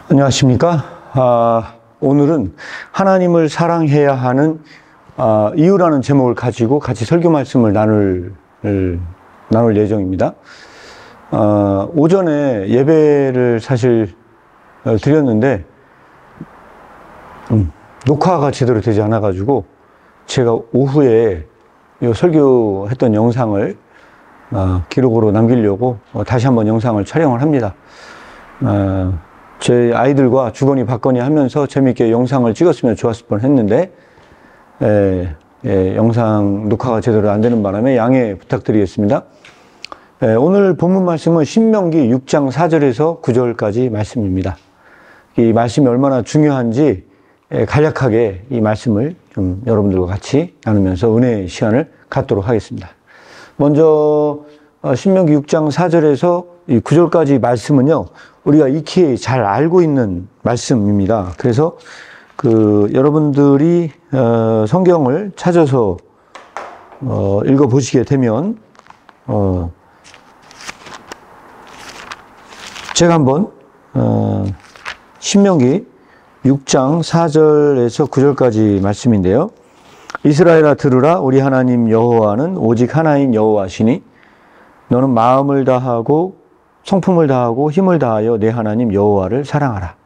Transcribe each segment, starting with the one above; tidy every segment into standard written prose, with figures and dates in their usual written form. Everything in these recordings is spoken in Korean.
안녕하십니까? 오늘은 하나님을 사랑해야 하는 이유라는 제목을 가지고 같이 설교 말씀을 나눌 예정입니다. 오전에 예배를 사실 드렸는데 녹화가 제대로 되지 않아가지고 제가 오후에 이 설교했던 영상을 기록으로 남기려고 다시 한번 영상을 촬영을 합니다. 제 아이들과 주거니 받거니 하면서 재미있게 영상을 찍었으면 좋았을 뻔 했는데 영상 녹화가 제대로 안 되는 바람에 양해 부탁드리겠습니다. 오늘 본문 말씀은 신명기 6장 4절에서 9절까지 말씀입니다. 이 말씀이 얼마나 중요한지 간략하게 이 말씀을 좀 여러분들과 같이 나누면서 은혜의 시간을 갖도록 하겠습니다. 먼저 신명기 6장 4절에서 이 9절까지 말씀은요, 우리가 익히 잘 알고 있는 말씀입니다. 그래서 여러분들이 성경을 찾아서 읽어 보시게 되면 제가 한번 신명기 6장 4절에서 9절까지 말씀인데요. 이스라엘아 들으라. 우리 하나님 여호와는 오직 하나인 여호와시니 너는 마음을 다하고 성품을 다하고 힘을 다하여 내 하나님 여호와를 사랑하라.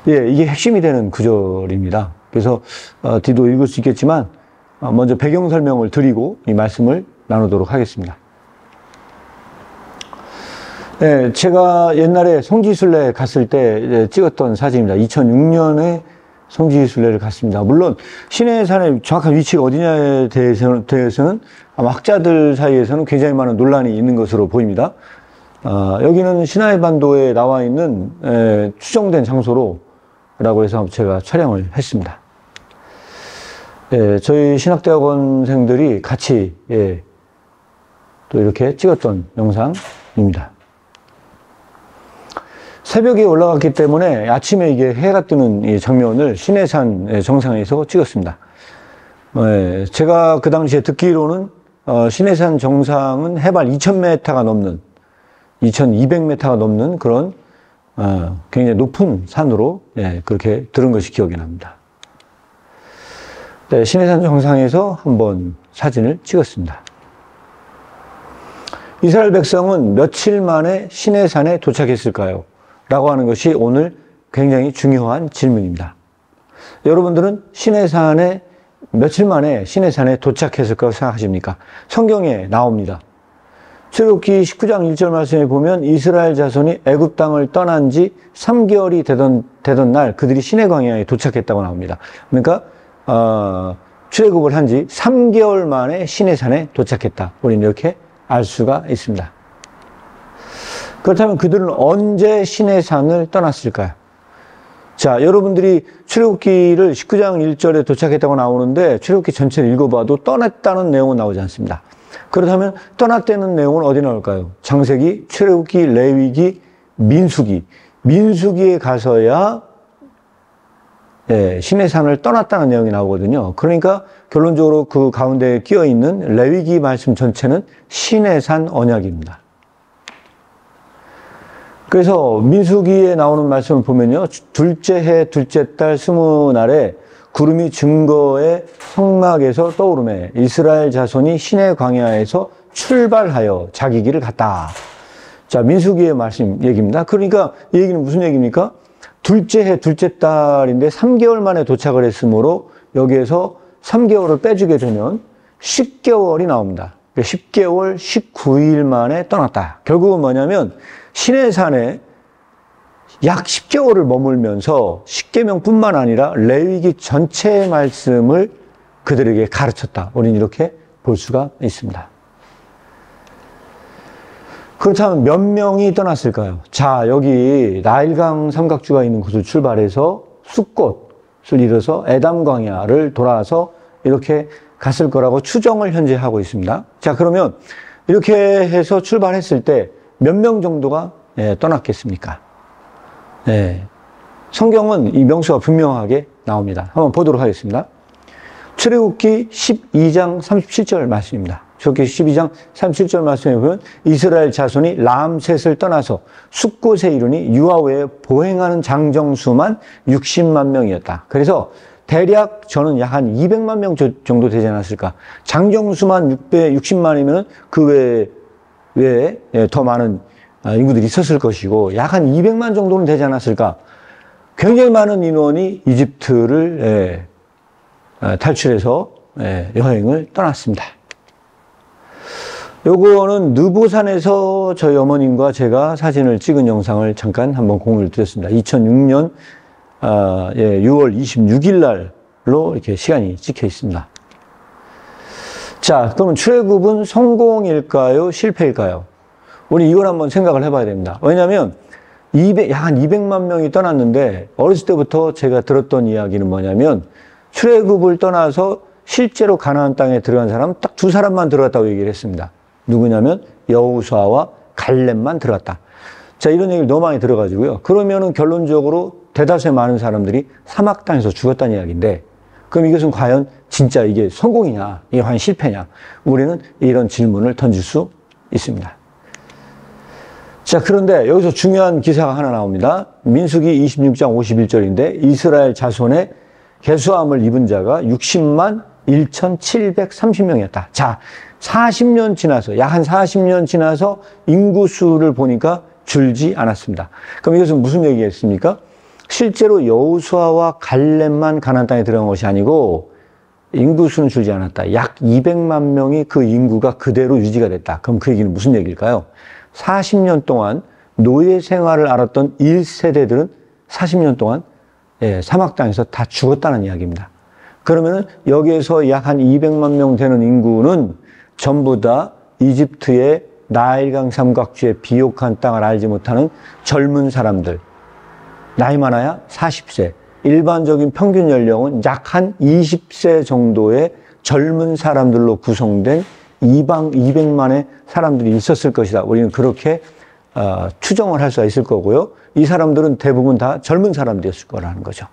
이게 핵심이 되는 구절입니다. 그래서 뒤도 읽을 수 있겠지만 먼저 배경 설명을 드리고 이 말씀을 나누도록 하겠습니다. 제가 옛날에 송지순례 갔을 때 찍었던 사진입니다. 2006년에 송지순례를 갔습니다. 물론 시내산의 정확한 위치가 어디냐에 대해서는 아마 학자들 사이에서는 굉장히 많은 논란이 있는 것으로 보입니다. 여기는 시나이반도에 나와 있는 추정된 장소로라고 해서 제가 촬영을 했습니다. 저희 신학대학원생들이 같이 또 이렇게 찍었던 영상입니다. 새벽에 올라갔기 때문에 아침에 이게 해가 뜨는 이 장면을 시내산 정상에서 찍었습니다. 제가 그 당시에 듣기로는 시내산 정상은 해발 2000m가 넘는 2200m가 넘는 그런 굉장히 높은 산으로 그렇게 들은 것이 기억이 납니다. 시내산 정상에서 한번 사진을 찍었습니다. 이스라엘 백성은 며칠 만에 시내산에 도착했을까요? 라고 하는 것이 오늘 굉장히 중요한 질문입니다. 여러분들은 시내산에 며칠 만에 시내산에 도착했을 거라고 생각하십니까? 성경에 나옵니다. 출애굽기 19장 1절 말씀에 보면 이스라엘 자손이 애굽 땅을 떠난 지 3개월이 되던 날 그들이 시내 광야에 도착했다고 나옵니다. 그러니까 출애굽을 한 지 3개월 만에 시내산에 도착했다. 우리는 이렇게 알 수가 있습니다. 그렇다면 그들은 언제 시내산을 떠났을까요? 자, 여러분들이 출애굽기를 19장 1절에 도착했다고 나오는데 출애굽기 전체를 읽어봐도 떠났다는 내용은 나오지 않습니다. 그렇다면 떠났다는 내용은 어디 나올까요? 창세기, 출애굽기, 레위기, 민수기. 민수기에 가서야 시내산을 떠났다는 내용이 나오거든요. 그러니까 결론적으로 그 가운데 끼어 있는 레위기 말씀 전체는 시내산 언약입니다. 그래서 민수기에 나오는 말씀을 보면요, 둘째 해 둘째 달 20날에 구름이 증거의 성막에서 떠오르매 이스라엘 자손이 시내 광야에서 출발하여 자기 길을 갔다. 자, 민수기의 말씀 얘기입니다. 그러니까 이 얘기는 무슨 얘기입니까? 둘째 해 둘째 달인데 3개월 만에 도착을 했으므로 여기에서 3개월을 빼주게 되면 10개월이 나옵니다. 10개월 19일 만에 떠났다. 결국은 뭐냐면 시내산에 약 10개월을 머물면서 십계명뿐만 아니라 레위기 전체의 말씀을 그들에게 가르쳤다. 우리는 이렇게 볼 수가 있습니다. 그렇다면 몇 명이 떠났을까요? 자, 여기 나일강 삼각주가 있는 곳을 출발해서 숫꽃을 이뤄서 에담 광야를 돌아서 이렇게 갔을 거라고 추정을 현재 하고 있습니다. 자, 그러면 이렇게 해서 출발했을 때 몇 명 정도가 떠났겠습니까? 성경은 이 명수가 분명하게 나옵니다. 한번 보도록 하겠습니다. 출애굽기 12장 37절 말씀입니다. 출애굽기 12장 37절 말씀에 보면 이스라엘 자손이 람셋을 떠나서 숫곳에 이르니 유아 외에 보행하는 장정수만 60만 명이었다. 그래서 대략 저는 약 한 200만 명 정도 되지 않았을까. 장정수만 660만이면 그 외에 더 많은 인구들이 있었을 것이고 약 한 200만 정도는 되지 않았을까. 굉장히 많은 인원이 이집트를 탈출해서 여행을 떠났습니다. 요거는 느보산에서 저희 어머님과 제가 사진을 찍은 영상을 잠깐 한번 공유를 드렸습니다. 2006년 6월 26일 날로 이렇게 시간이 찍혀 있습니다. 자, 그러면 출애굽은 성공일까요? 실패일까요? 우리 이걸 한번 생각을 해봐야 됩니다. 왜냐하면 약 한 200만 명이 떠났는데 어렸을 때부터 제가 들었던 이야기는 뭐냐면 출애굽을 떠나서 실제로 가나안 땅에 들어간 사람은 딱 두 사람만 들어갔다고 얘기를 했습니다. 누구냐면 여호수아와 갈렙만 들어갔다. 자, 이런 얘기를 너무 많이 들어가지고요. 그러면은 결론적으로 대다수의 많은 사람들이 사막 땅에서 죽었다는 이야기인데, 그럼 이것은 과연 진짜 이게 성공이냐, 이게 과연 실패냐? 우리는 이런 질문을 던질 수 있습니다. 자, 그런데 여기서 중요한 기사가 하나 나옵니다. 민수기 26장 51절인데 이스라엘 자손의 계수함을 입은 자가 60만 1,730명이었다. 자, 40년 지나서, 약 한 40년 지나서 인구수를 보니까 줄지 않았습니다. 그럼 이것은 무슨 얘기겠습니까? 실제로 여호수아와 갈렙만 가나안 땅에 들어간 것이 아니고 인구수는 줄지 않았다. 약 200만 명이 그 인구가 그대로 유지가 됐다. 그럼 그 얘기는 무슨 얘기일까요? 40년 동안 노예 생활을 알았던 1세대들은 40년 동안 사막 땅에서 다 죽었다는 이야기입니다. 그러면은 여기에서 약 한 200만 명 되는 인구는 전부 다 이집트의 나일강 삼각주의 비옥한 땅을 알지 못하는 젊은 사람들, 나이 많아야 40세, 일반적인 평균 연령은 약 한 20세 정도의 젊은 사람들로 구성된 200만의 사람들이 있었을 것이다. 우리는 그렇게 추정을 할 수가 있을 거고요. 이 사람들은 대부분 다 젊은 사람들이었을 거라는 거죠.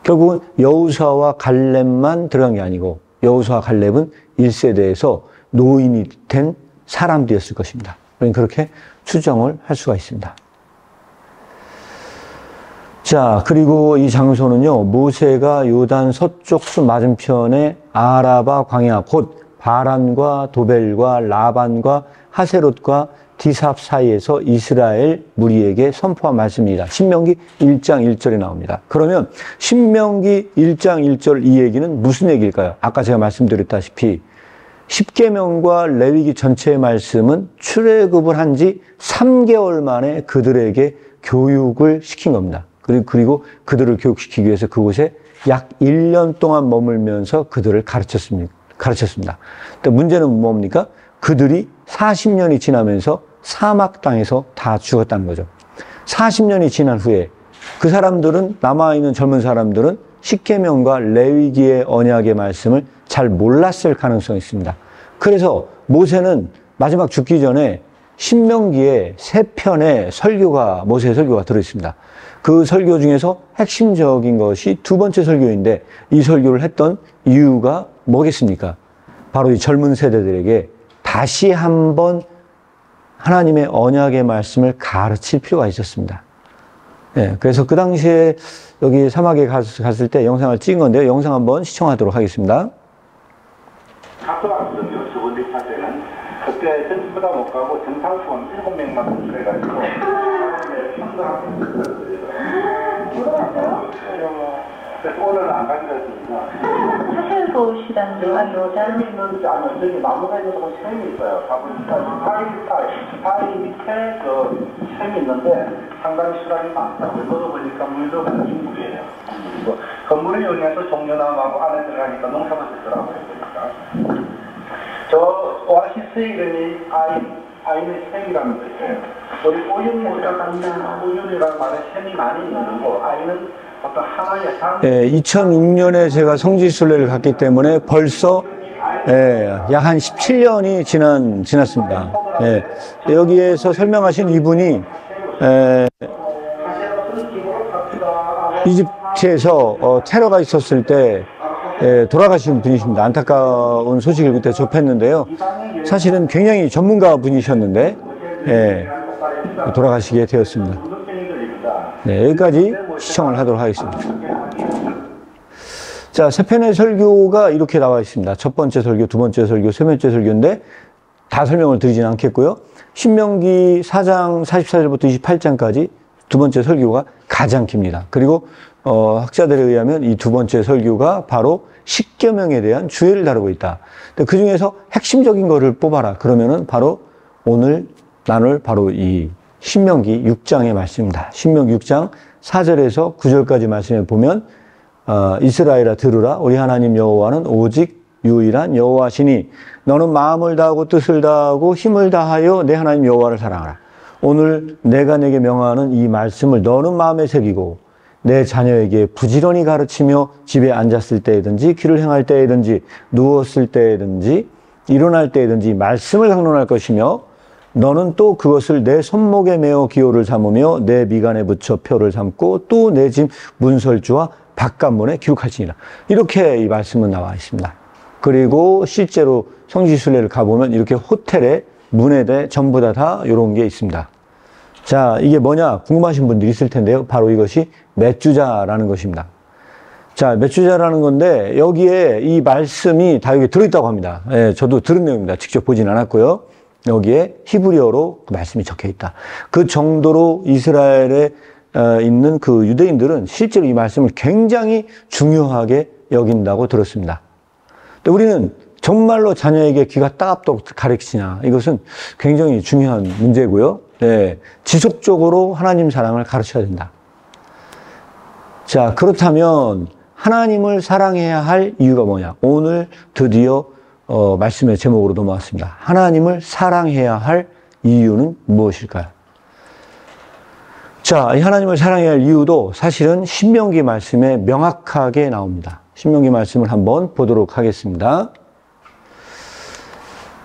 결국은 여호수아와 갈렙만 들어간 게 아니고 여호수아 갈렙은 1세대에서 노인이 된 사람들이었을 것입니다. 우리는 그렇게 추정을 할 수가 있습니다. 자, 그리고 이 장소는요, 모세가 요단 서쪽수 맞은편에 아라바 광야, 곧 바란과 도벨과 라반과 하세롯과 디삽 사이에서 이스라엘 무리에게 선포한 말씀입니다. 신명기 1장 1절에 나옵니다. 그러면 신명기 1장 1절 이 얘기는 무슨 얘기일까요? 아까 제가 말씀드렸다시피 십계명과 레위기 전체의 말씀은 출애굽을 한 지 3개월 만에 그들에게 교육을 시킨 겁니다. 그리고 그들을 교육시키기 위해서 그곳에 약 1년 동안 머물면서 그들을 가르쳤습니다. 근데 문제는 뭡니까? 그들이 40년이 지나면서 사막 땅에서 다 죽었다는 거죠. 40년이 지난 후에 그 사람들은, 남아있는 젊은 사람들은 십계명과 레위기의 언약의 말씀을 잘 몰랐을 가능성이 있습니다. 그래서 모세는 마지막 죽기 전에 신명기에 3편의 설교가, 모세의 설교가 들어있습니다. 그 설교 중에서 핵심적인 것이 두 번째 설교인데 이 설교를 했던 이유가 뭐겠습니까? 바로 이 젊은 세대들에게 다시 한번 하나님의 언약의 말씀을 가르칠 필요가 있었습니다. 그래서 그 당시에 여기 사막에 갔을 때 영상을 찍은 건데요. 영상 한번 시청하도록 하겠습니다. 갔었거든요. 두 번째 파트는. 그때 전부다 못 가고 정상수원 7명만 선출해가지고 그래서 오늘은 안 가기로 했습니다. 사실도시라는 데가 샘이 있는지 아니면 저기 나무가 있는 곳에 샘이 있어요. 바위 밑에 그 샘이 있는데 상당히 수량이 많다고. 먹어보니까 물도 인물이에요. 건물에 의해서 종려나무하고 안에 들어가니까 농사가 됐더라고요. 그러니까. 저 오아시스의 이름이 아인의 샘이라는 뜻이에요. 우리 오윤이라는 말에 샘이 많이 있는 거고, 아인은 어떤 하나의 산. 2006년에 제가 성지순례를 갔기 때문에 벌써 약 한 17년이 지났습니다. 여기에서 설명하신 이분이 이집트에서 테러가 있었을 때 돌아가신 분이십니다. 안타까운 소식을 그때 접했는데요. 사실은 굉장히 전문가 분이셨는데 돌아가시게 되었습니다. 네, 여기까지 시청을 하도록 하겠습니다. 자, 세 편의 설교가 이렇게 나와 있습니다. 첫 번째 설교, 두 번째 설교, 세 번째 설교인데 다 설명을 드리지는 않겠고요. 신명기 4장 44절부터 28장까지 두 번째 설교가 가장 깁니다. 그리고 학자들에 의하면 이 두 번째 설교가 바로 십계명에 대한 주의를 다루고 있다. 그 중에서 핵심적인 거를 뽑아라. 그러면은 바로 오늘 나눌 바로 이 신명기 6장의 말씀입니다. 신명기 6장 4절에서 9절까지 말씀에 보면 이스라엘아 들으라. 우리 하나님 여호와는 오직 유일한 여호와시니 너는 마음을 다하고 뜻을 다하고 힘을 다하여 내 하나님 여호와를 사랑하라. 오늘 내가 내게 명하는 이 말씀을 너는 마음에 새기고 내 자녀에게 부지런히 가르치며 집에 앉았을 때든지 길을 행할 때든지 누웠을 때든지 일어날 때든지 말씀을 강론할 것이며 너는 또 그것을 내 손목에 메어 기호를 삼으며 내 미간에 붙여 표를 삼고 또 내 집 문설주와 바깥문에 기록할지니라. 이렇게 이 말씀은 나와 있습니다. 그리고 실제로 성지순례를 가보면 이렇게 호텔에 문에 대 전부 다 이런 게 있습니다. 자, 이게 뭐냐 궁금하신 분들이 있을 텐데요. 바로 이것이 메추자라는 것입니다. 자, 메추자라는 건데 여기에 이 말씀이 다 여기 들어있다고 합니다. 저도 들은 내용입니다. 직접 보진 않았고요. 여기에 히브리어로 그 말씀이 적혀 있다. 그 정도로 이스라엘에 있는 그 유대인들은 실제로 이 말씀을 굉장히 중요하게 여긴다고 들었습니다. 우리는 정말로 자녀에게 귀가 따갑도록 가르치냐, 이것은 굉장히 중요한 문제고요. 지속적으로 하나님 사랑을 가르쳐야 된다. 자, 그렇다면 하나님을 사랑해야 할 이유가 뭐냐? 오늘 드디어 말씀의 제목으로 넘어왔습니다. 하나님을 사랑해야 할 이유는 무엇일까요? 자, 이 하나님을 사랑해야 할 이유도 사실은 신명기 말씀에 명확하게 나옵니다. 신명기 말씀을 한번 보도록 하겠습니다.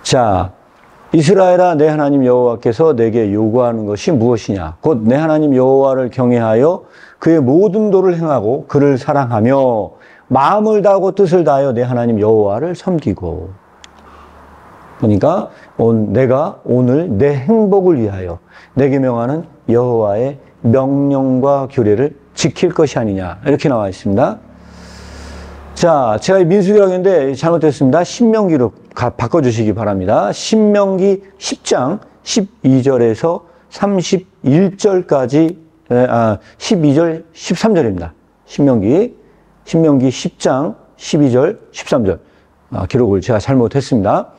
자, 이스라엘아 내 하나님 여호와께서 내게 요구하는 것이 무엇이냐? 곧 내 하나님 여호와를 경외하여 그의 모든 도를 행하고 그를 사랑하며 마음을 다하고 뜻을 다하여 내 하나님 여호와를 섬기고. 그러니까 내가 오늘 내 행복을 위하여 내게 명하는 여호와의 명령과 규례를 지킬 것이 아니냐, 이렇게 나와 있습니다. 자, 제가 민수기라고 했는데 잘못됐습니다. 신명기로 바꿔주시기 바랍니다. 신명기 10장 12절에서 31절까지 12절 13절입니다. 신명기 10장 12절 13절 기록을 제가 잘못했습니다.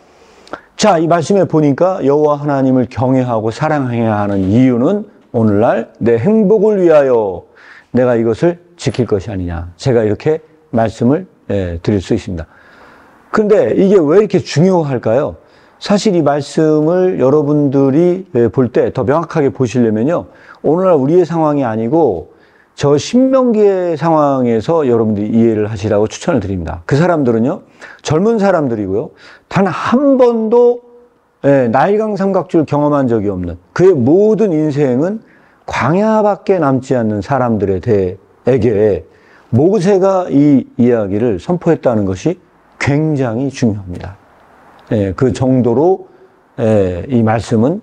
자, 이 말씀에 보니까 여호와 하나님을 경외하고 사랑해야 하는 이유는 오늘날 내 행복을 위하여 내가 이것을 지킬 것이 아니냐, 제가 이렇게 말씀을 드릴 수 있습니다. 그런데 이게 왜 이렇게 중요할까요? 사실 이 말씀을 여러분들이 볼 때 더 명확하게 보시려면요, 오늘날 우리의 상황이 아니고 저 신명기의 상황에서 여러분들이 이해를 하시라고 추천을 드립니다. 그 사람들은요, 젊은 사람들이고요, 단 한 번도 나일강 삼각주를 경험한 적이 없는, 그의 모든 인생은 광야밖에 남지 않는 사람들에게 모세가 이 이야기를 선포했다는 것이 굉장히 중요합니다. 그 정도로 이 말씀은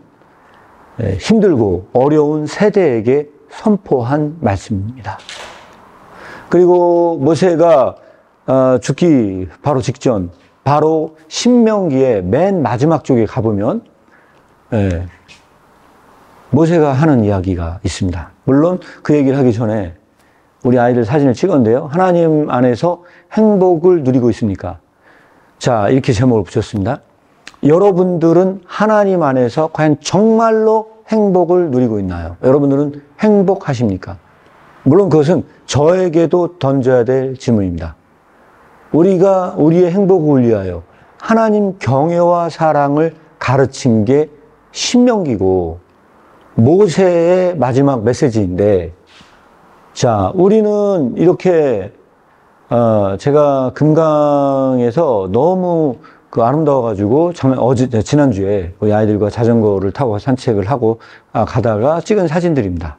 힘들고 어려운 세대에게 선포한 말씀입니다. 그리고 모세가 죽기 바로 직전, 바로 신명기의 맨 마지막 쪽에 가보면 모세가 하는 이야기가 있습니다. 물론 그 얘기를 하기 전에 우리 아이들 사진을 찍었는데요, 하나님 안에서 행복을 누리고 있습니까? 자, 이렇게 제목을 붙였습니다. 여러분들은 하나님 안에서 과연 정말로 행복을 누리고 있나요? 여러분들은 행복하십니까? 물론 그것은 저에게도 던져야 될 질문입니다. 우리가 우리의 행복을 위하여 하나님 경외와 사랑을 가르친 게 신명기고 모세의 마지막 메시지인데, 자, 우리는 이렇게 제가 금강에서 너무 아름다워가지고 지난주에 우리 아이들과 자전거를 타고 산책을 하고 가다가 찍은 사진들입니다.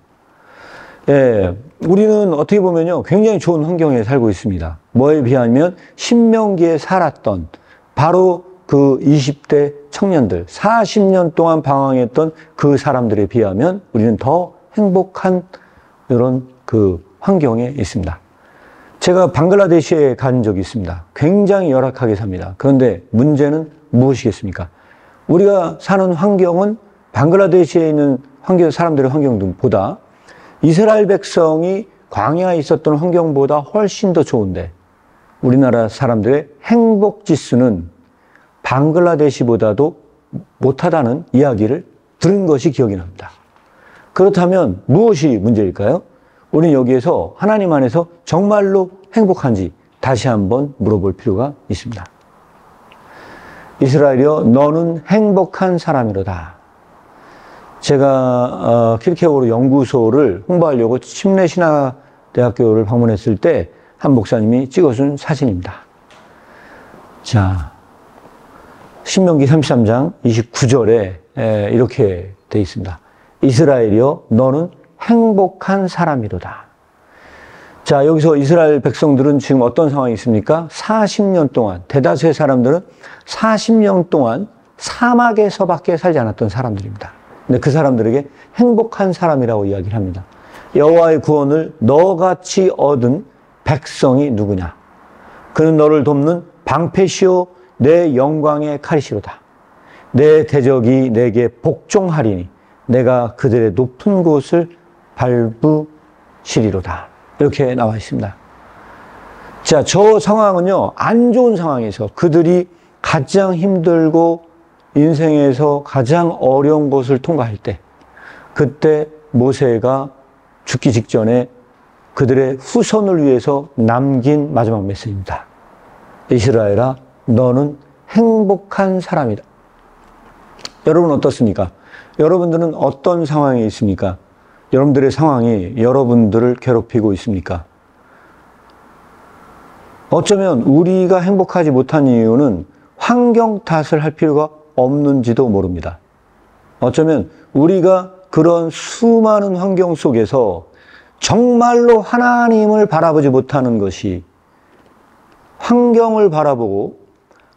우리는 어떻게 보면요, 굉장히 좋은 환경에 살고 있습니다. 뭐에 비하면 신명기에 살았던 바로 그 20대 청년들, 40년 동안 방황했던 그 사람들에 비하면 우리는 더 행복한 이런 그 환경에 있습니다. 제가 방글라데시에 간 적이 있습니다. 굉장히 열악하게 삽니다. 그런데 문제는 무엇이겠습니까? 우리가 사는 환경은 방글라데시에 있는 사람들의 환경보다 이스라엘 백성이 광야에 있었던 환경보다 훨씬 더 좋은데 우리나라 사람들의 행복 지수는 방글라데시보다도 못하다는 이야기를 들은 것이 기억이 납니다. 그렇다면 무엇이 문제일까요? 우리는 여기에서 하나님 안에서 정말로 행복한지 다시 한번 물어볼 필요가 있습니다. 이스라엘이여 너는 행복한 사람이로다. 제가 킬케고르 연구소를 홍보하려고 침례신학대학교를 방문했을 때 한 목사님이 찍어준 사진입니다. 자, 신명기 33장 29절에 이렇게 되어 있습니다. 이스라엘이여 너는 행복한 사람이로다. 자, 여기서 이스라엘 백성들은 지금 어떤 상황이 있습니까? 40년 동안, 대다수의 사람들은 40년 동안 사막에서밖에 살지 않았던 사람들입니다. 근데 그 사람들에게 행복한 사람이라고 이야기를 합니다. 여호와의 구원을 너같이 얻은 백성이 누구냐? 그는 너를 돕는 방패시오 내 영광의 칼이시로다. 내 대적이 내게 복종하리니 내가 그들의 높은 곳을 밟으시리로다. 이렇게 나와 있습니다. 자, 저 상황은요, 안 좋은 상황에서 그들이 가장 힘들고 인생에서 가장 어려운 것을 통과할 때, 그때 모세가 죽기 직전에 그들의 후손을 위해서 남긴 마지막 메시지입니다. 이스라엘아, 너는 행복한 사람이다. 여러분 어떻습니까? 여러분들은 어떤 상황에 있습니까? 여러분들의 상황이 여러분들을 괴롭히고 있습니까? 어쩌면 우리가 행복하지 못한 이유는 환경 탓을 할 필요가 없는지도 모릅니다. 어쩌면 우리가 그런 수많은 환경 속에서 정말로 하나님을 바라보지 못하는 것이 환경을 바라보고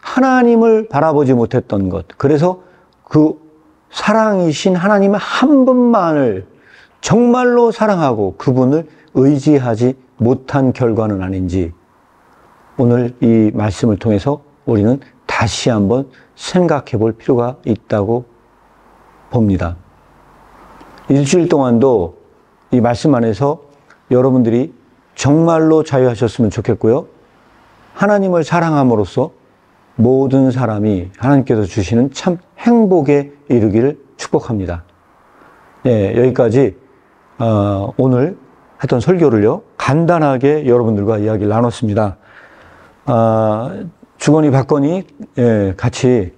하나님을 바라보지 못했던 것. 그래서 그 사랑이신 하나님 한 분만을 정말로 사랑하고 그분을 의지하지 못한 결과는 아닌지 오늘 이 말씀을 통해서 우리는 다시 한번 생각해 볼 필요가 있다고 봅니다. 일주일 동안도 이 말씀 안에서 여러분들이 정말로 자유하셨으면 좋겠고요. 하나님을 사랑함으로써 모든 사람이 하나님께서 주시는 참 행복에 이르기를 축복합니다. 네, 여기까지 오늘 했던 설교를요, 간단하게 여러분들과 이야기를 나눴습니다. 주건이 박건이 같이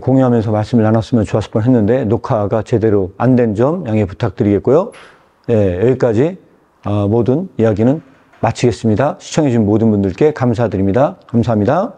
공유하면서 말씀을 나눴으면 좋았을 뻔 했는데 녹화가 제대로 안 된 점 양해 부탁드리겠고요. 여기까지 모든 이야기는 마치겠습니다. 시청해주신 모든 분들께 감사드립니다. 감사합니다.